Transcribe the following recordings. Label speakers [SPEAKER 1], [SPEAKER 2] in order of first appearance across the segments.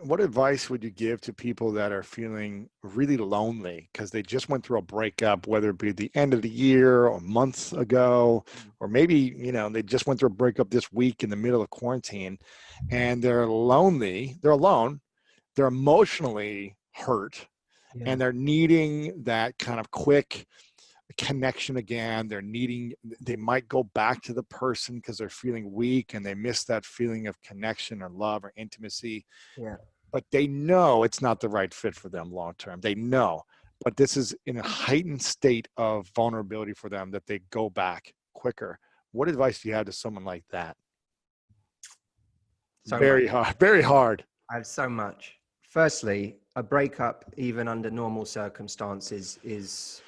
[SPEAKER 1] what advice would you give to people that are feeling really lonely because they just went through a breakup, whether it be at the end of the year or months ago, or maybe, they just went through a breakup this week in the middle of quarantine, and they're lonely, they're alone, they're emotionally hurt,
[SPEAKER 2] Yeah.
[SPEAKER 1] and they're needing that kind of quick connection again. They might go back to the person because they're feeling weak and they miss that feeling of connection or love or intimacy.
[SPEAKER 2] Yeah.
[SPEAKER 1] But they know it's not the right fit for them long term. They know, but this is in a heightened state of vulnerability for them that they go back quicker. What advice do you have to someone like that? Very hard, very hard.
[SPEAKER 2] I have so much. Firstly, a breakup, even under normal circumstances, is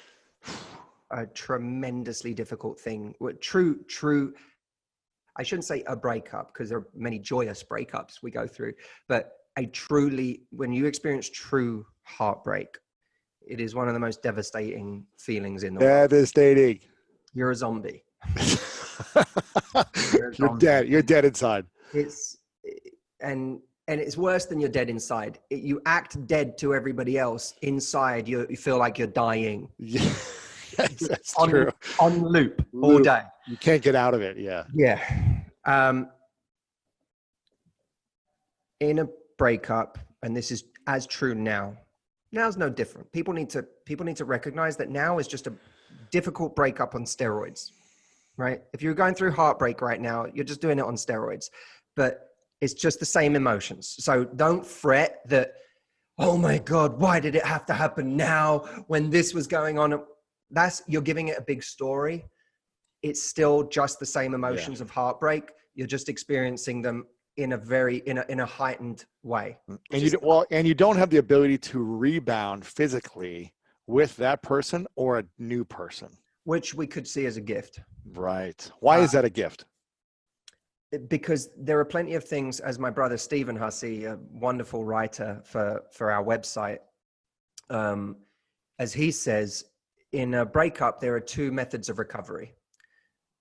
[SPEAKER 2] a tremendously difficult thing. True. I shouldn't say a breakup because there are many joyous breakups we go through, but when you experience true heartbreak, it is one of the most devastating feelings in the world.
[SPEAKER 1] Devastating.
[SPEAKER 2] You're a zombie.
[SPEAKER 1] You're dead. You're dead inside.
[SPEAKER 2] And it's worse than you're dead inside. You act dead to everybody else. Inside, you feel like you're dying.
[SPEAKER 1] Yeah. That's true.
[SPEAKER 2] On loop all day.
[SPEAKER 1] You can't get out of it. Yeah.
[SPEAKER 2] Yeah. In a breakup, and this is as true now. Now's no different. People need to recognize that now is just a difficult breakup on steroids, right? If you're going through heartbreak right now, you're just doing it on steroids, but it's just the same emotions. So don't fret that, oh my God, why did it have to happen now when this was going on? You're giving it a big story. It's still just the same emotions of heartbreak. You're just experiencing them in a heightened way.
[SPEAKER 1] And you don't have the ability to rebound physically with that person or a new person,
[SPEAKER 2] which we could see as a gift.
[SPEAKER 1] Right. Why is that a gift?
[SPEAKER 2] Because there are plenty of things, as my brother Stephen Hussey, a wonderful writer for our website, as he says, in a breakup, there are two methods of recovery.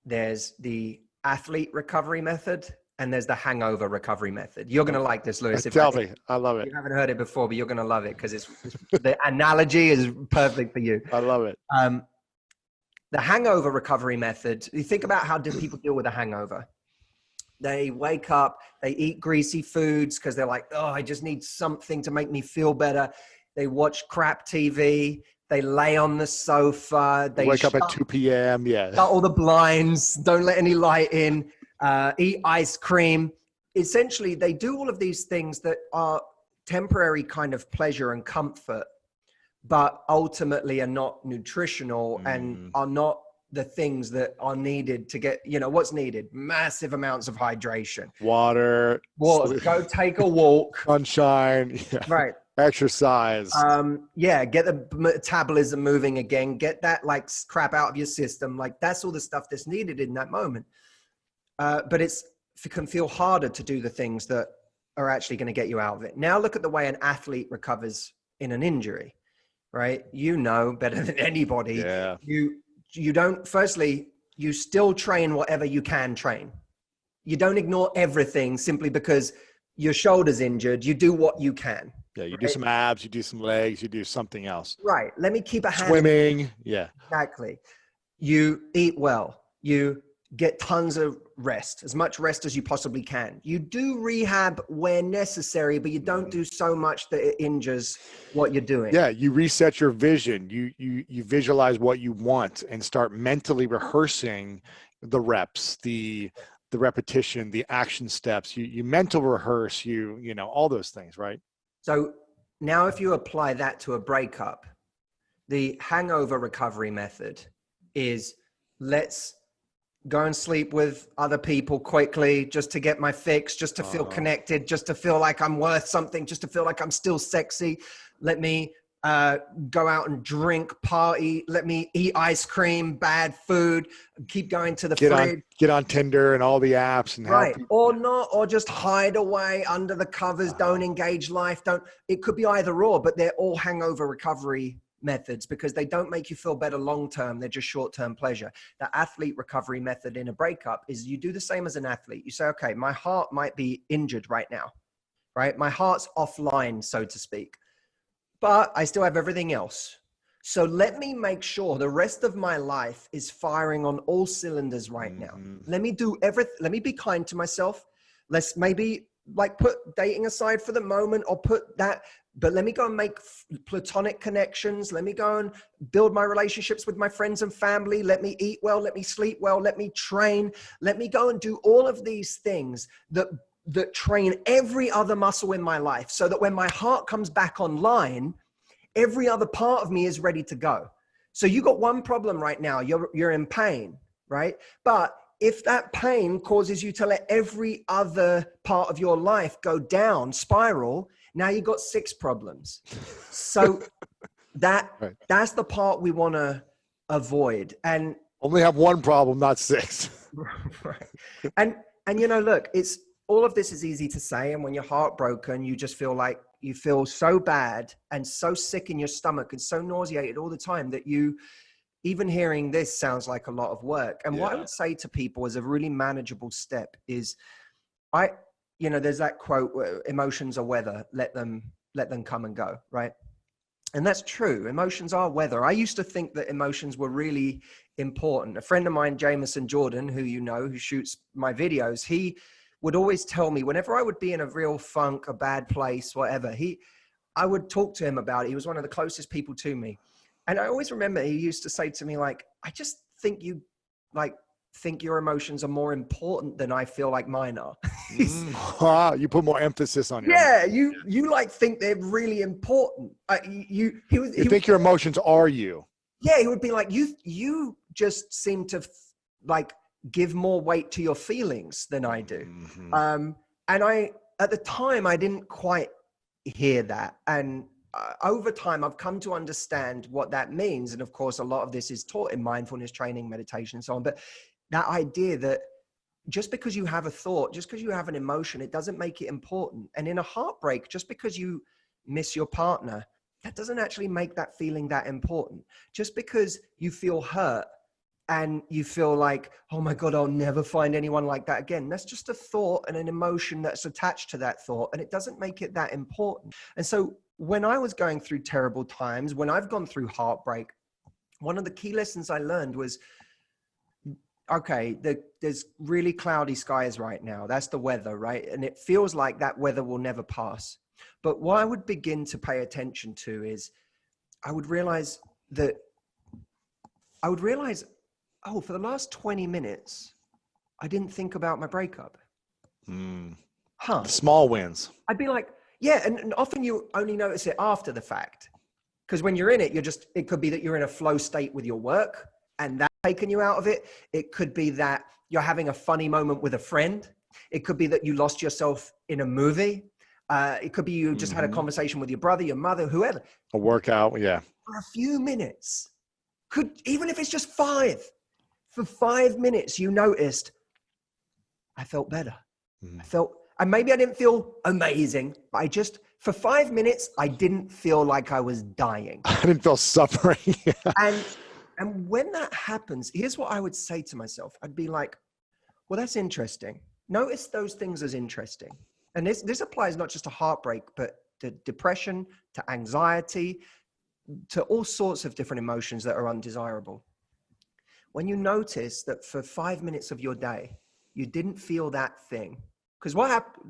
[SPEAKER 2] There's the athlete recovery method, and there's the hangover recovery method. You're going to like this, Lewis.
[SPEAKER 1] Tell me. I love it.
[SPEAKER 2] You haven't heard it before, but you're going to love it because the analogy is perfect for you.
[SPEAKER 1] I love it.
[SPEAKER 2] The hangover recovery method, you think about how people deal with a hangover. They wake up, they eat greasy foods because they're like, oh, I just need something to make me feel better. They watch crap TV. They lay on the sofa. They
[SPEAKER 1] wake up at 2 p.m. Yeah.
[SPEAKER 2] Shut all the blinds. Don't let any light in. Eat ice cream. Essentially, they do all of these things that are temporary kind of pleasure and comfort, but ultimately are not nutritional and are not the things that are needed to get, what's needed? Massive amounts of hydration.
[SPEAKER 1] Water.
[SPEAKER 2] Go take a walk.
[SPEAKER 1] Sunshine. Yeah.
[SPEAKER 2] Right.
[SPEAKER 1] Exercise.
[SPEAKER 2] Get the metabolism moving again. Get that crap out of your system. That's all the stuff that's needed in that moment. But it can feel harder to do the things that are actually going to get you out of it. Now look at the way an athlete recovers in an injury, right? You know better than anybody.
[SPEAKER 1] Yeah.
[SPEAKER 2] You don't, firstly, you still train whatever you can train. You don't ignore everything simply because your shoulder's injured. You do what you can.
[SPEAKER 1] Yeah, you do some abs, you do some legs, you do something else.
[SPEAKER 2] Right. Let me keep a hand.
[SPEAKER 1] Swimming. Yeah.
[SPEAKER 2] Exactly. You eat well. You get tons of rest, as much rest as you possibly can. You do rehab where necessary, but you don't do so much that it injures what you're doing.
[SPEAKER 1] Yeah, you reset your vision. You visualize what you want and start mentally rehearsing the reps, the repetition, the action steps. You mental rehearse, all those things, right?
[SPEAKER 2] So now if you apply that to a breakup, the hangover recovery method is let's go and sleep with other people quickly just to get my fix, just to feel connected, just to feel like I'm worth something, just to feel like I'm still sexy. Let me go out and drink, party. Let me eat ice cream, bad food, keep going to the fridge.
[SPEAKER 1] Get on Tinder and all the apps. And
[SPEAKER 2] right. Or not, or just hide away under the covers. Don't engage life. It could be either or, but they're all hangover recovery methods because they don't make you feel better long-term. They're just short-term pleasure. The athlete recovery method in a breakup is you do the same as an athlete. You say, okay, my heart might be injured right now, right? My heart's offline, so to speak, but I still have everything else. So let me make sure the rest of my life is firing on all cylinders right now. Let me do everything. Let me be kind to myself. Let's maybe like put dating aside for the moment, or put that, but let me go and make platonic connections. Let me go and build my relationships with my friends and family. Let me eat well. Let me sleep well. Let me train. Let me go and do all of these things that train every other muscle in my life, so that when my heart comes back online, every other part of me is ready to go. So you got one problem right now. You're in pain, right? But if that pain causes you to let every other part of your life go down, spiral, now you got 6 problems. So that's the part we want to avoid. And
[SPEAKER 1] only have one problem, not 6.
[SPEAKER 2] Right. And you know, look, it's all of this is easy to say. And when you're heartbroken, you just feel like you feel so bad and so sick in your stomach and so nauseated all the time that even hearing this sounds like a lot of work. And what I would say to people as a really manageable step is there's that quote, emotions are weather, let them come and go. Right. And that's true. Emotions are weather. I used to think that emotions were really important. A friend of mine, Jameson Jordan, who shoots my videos, he would always tell me whenever I would be in a real funk, a bad place, whatever, I would talk to him about it. He was one of the closest people to me. And I always remember he used to say to me, like, I just think you think your emotions are more important than I feel like mine are.
[SPEAKER 1] You put more emphasis on your
[SPEAKER 2] emotions. You like think they're really important. You
[SPEAKER 1] think your emotions are you.
[SPEAKER 2] Yeah, he would be like, you just seem to like give more weight to your feelings than I do. And at the time, I didn't quite hear that. And over time, I've come to understand what that means. And of course, a lot of this is taught in mindfulness training, meditation, and so on. But that idea that just because you have a thought, just because you have an emotion, it doesn't make it important. And in a heartbreak, just because you miss your partner, that doesn't actually make that feeling that important. Just because you feel hurt and you feel like, oh my God, I'll never find anyone like that again. That's just a thought and an emotion that's attached to that thought. And it doesn't make it that important. And so when I was going through terrible times, when I've gone through heartbreak, one of the key lessons I learned was, okay, there's really cloudy skies right now. That's the weather, right? And it feels like that weather will never pass. But what I would begin to pay attention to is I would realize, oh, for the last 20 minutes, I didn't think about my breakup.
[SPEAKER 1] The small wins.
[SPEAKER 2] I'd be like, yeah. And often you only notice it after the fact. Because when you're in it, it could be that you're in a flow state with your work and that's taken you out of it. It could be that you're having a funny moment with a friend. It could be that you lost yourself in a movie. It could be you just had a conversation with your brother, your mother, whoever.
[SPEAKER 1] A workout, yeah.
[SPEAKER 2] For a few minutes, even if it's just 5, for 5 minutes, you noticed, I felt better. And maybe I didn't feel amazing, but for 5 minutes, I didn't feel like I was dying.
[SPEAKER 1] I didn't feel suffering.
[SPEAKER 2] And when that happens, here's what I would say to myself. I'd be like, well, that's interesting. Notice those things as interesting. And this applies not just to heartbreak, but to depression, to anxiety, to all sorts of different emotions that are undesirable. When you notice that for 5 minutes of your day, you didn't feel that thing. Because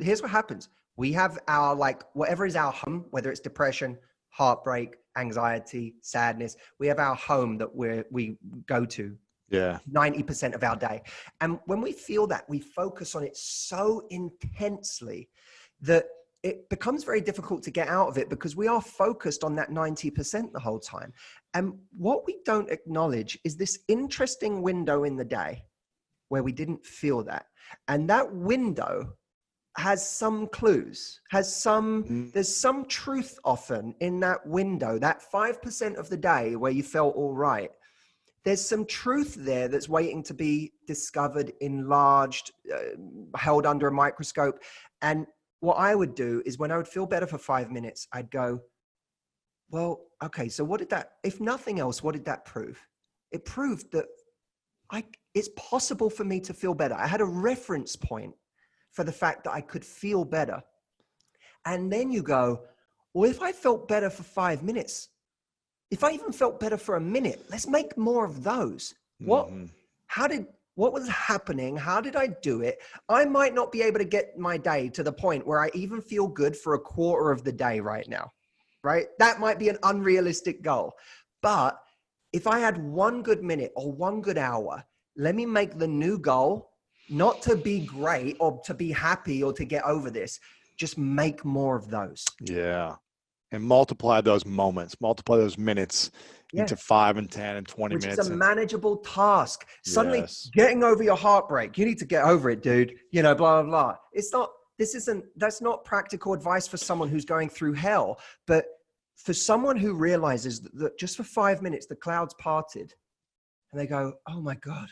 [SPEAKER 2] here's what happens. We have our, whatever is our home, whether it's depression, heartbreak, anxiety, sadness, we have our home that we go to.
[SPEAKER 1] Yeah.
[SPEAKER 2] 90% of our day. And when we feel that, we focus on it so intensely that it becomes very difficult to get out of it because we are focused on that 90% the whole time. And what we don't acknowledge is this interesting window in the day where we didn't feel that. And that window has some clues, there's some truth often in that window, that 5% of the day where you felt all right. There's some truth there that's waiting to be discovered, enlarged, held under a microscope. And what I would do is when I would feel better for 5 minutes, I'd go, well, okay, so if nothing else, what did that prove? It proved that it's possible for me to feel better. I had a reference point for the fact that I could feel better. And then you go, well, if I felt better for 5 minutes, if I even felt better for a minute, let's make more of those.
[SPEAKER 1] Mhm.
[SPEAKER 2] What was happening? How did I do it? I might not be able to get my day to the point where I even feel good for a quarter of the day right now, right? That might be an unrealistic goal. But if I had 1 good minute or 1 good hour, let me make the new goal, not to be great or to be happy or to get over this, just make more of those.
[SPEAKER 1] Yeah. And multiply those moments, multiply those minutes into 5 and 10 and 20
[SPEAKER 2] Which is a
[SPEAKER 1] minutes.
[SPEAKER 2] manageable task. Suddenly
[SPEAKER 1] Yes.
[SPEAKER 2] getting over your heartbreak, you need to get over it, dude. You know, blah, blah, blah. That's not practical advice for someone who's going through hell. But for someone who realizes that just for 5 minutes, the clouds parted and they go, oh my God.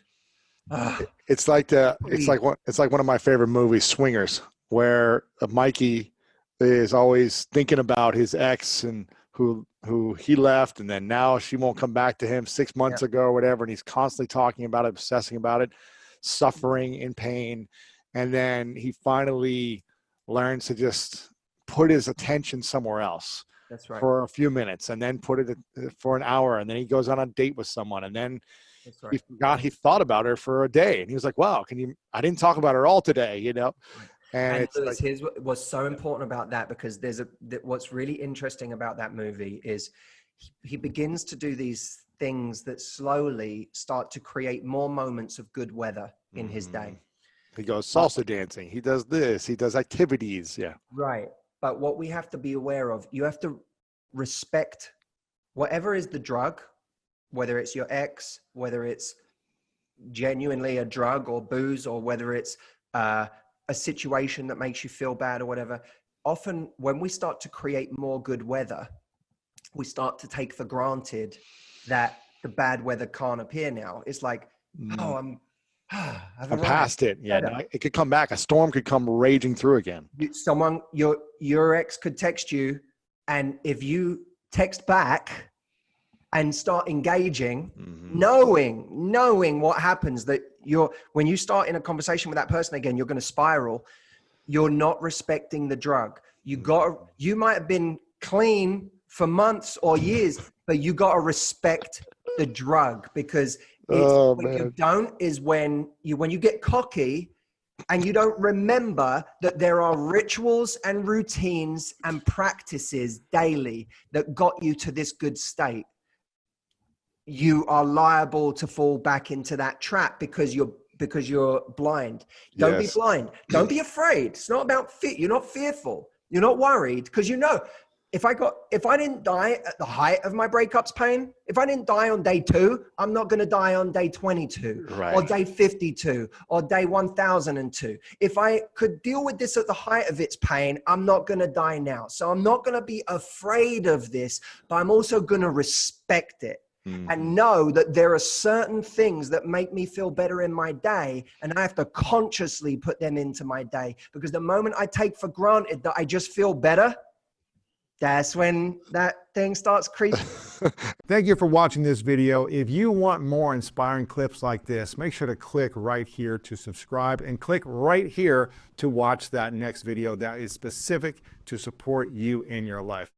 [SPEAKER 1] It's like one of my favorite movies, Swingers, where Mikey is always thinking about his ex and who he left, and then now she won't come back to him 6 months ago or whatever, and he's constantly talking about it, obsessing about it, suffering in pain, and then he finally learns to just put his attention somewhere else.
[SPEAKER 2] That's right.
[SPEAKER 1] For a few minutes, and then put it for an hour, and then he goes on a date with someone, and then
[SPEAKER 2] That's right.
[SPEAKER 1] he forgot he thought about her for a day, and he was like, wow, I didn't talk about her all today, you know. And it's
[SPEAKER 2] Lewis,
[SPEAKER 1] like,
[SPEAKER 2] here's what's so important about that, because what's really interesting about that movie is he begins to do these things that slowly start to create more moments of good weather in his day.
[SPEAKER 1] He goes salsa dancing, he does this, he does activities. Yeah.
[SPEAKER 2] Right. But what we have to be aware of, you have to respect whatever is the drug, whether it's your ex, whether it's genuinely a drug or booze, or whether it's a situation that makes you feel bad or whatever. Often when we start to create more good weather, we start to take for granted that the bad weather can't appear now. It's like, oh, I'm
[SPEAKER 1] past it. Yeah, no, it could come back. A storm could come raging through again.
[SPEAKER 2] Your ex could text you, and if you text back and start engaging, knowing what happens, that when you start in a conversation with that person again, you're going to spiral. You're not respecting the drug. You might have been clean for months or years, but you got to respect the drug, because you don't is when you get cocky and you don't remember that there are rituals and routines and practices daily that got you to this good state. You are liable to fall back into that trap because you're blind. Don't be blind. Don't be afraid. It's not about fear. You're not fearful. You're not worried, because you know, if I didn't die at the height of my breakup's pain, if I didn't die on day 2, I'm not going to die on day 22 or day 52 or day 1002. If I could deal with this at the height of its pain, I'm not going to die now. So I'm not going to be afraid of this, but I'm also going to respect it. And know that there are certain things that make me feel better in my day, and I have to consciously put them into my day, because the moment I take for granted that I just feel better, that's when that thing starts creeping.
[SPEAKER 1] Thank you for watching this video. If you want more inspiring clips like this, make sure to click right here to subscribe, and click right here to watch that next video that is specific to support you in your life.